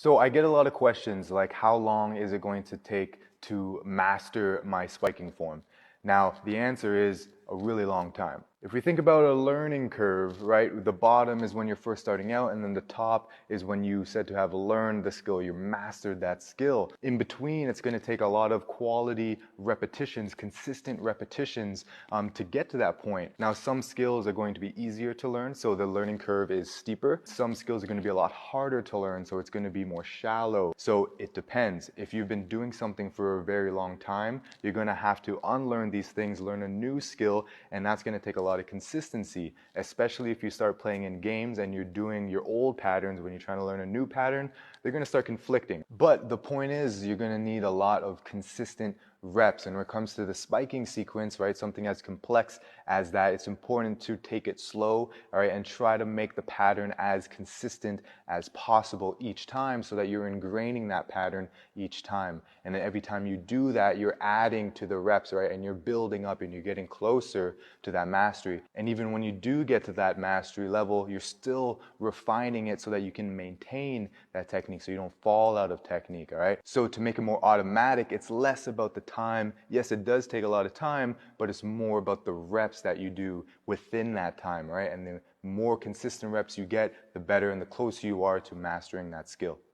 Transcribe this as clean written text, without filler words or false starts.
So I get a lot of questions like how long is it going to take to master my spiking form? Now, the answer is a really long time. If we think about a learning curve, right, the bottom is when you're first starting out, and then the top is when you said to have learned the skill, you mastered that skill. In between, it's going to take a lot of quality repetitions, consistent repetitions to get to that point. Now, some skills are going to be easier to learn, so the learning curve is steeper. Some skills are going to be a lot harder to learn, so it's going to be more shallow. So it depends. If you've been doing something for a very long time, you're going to have to unlearn these things, learn a new skill, and that's going to take a lot of consistency, especially if you start playing in games and you're doing your old patterns. When you're trying to learn a new pattern, they're going to start conflicting. But the point is, you're going to need a lot of consistent reps. And when it comes to the spiking sequence, right, something as complex as that, it's important to take it slow, all right, and try to make the pattern as consistent as possible each time so that you're ingraining that pattern each time. And then every time you do that, you're adding to the reps, right, and you're building up and you're getting closer to that mastery. And even when you do get to that mastery level, you're still refining it so that you can maintain that technique so you don't fall out of technique, all right? So to make it more automatic, it's less about the time. Yes, it does take a lot of time, but it's more about the reps that you do within that time, right? And the more consistent reps you get, the better and the closer you are to mastering that skill.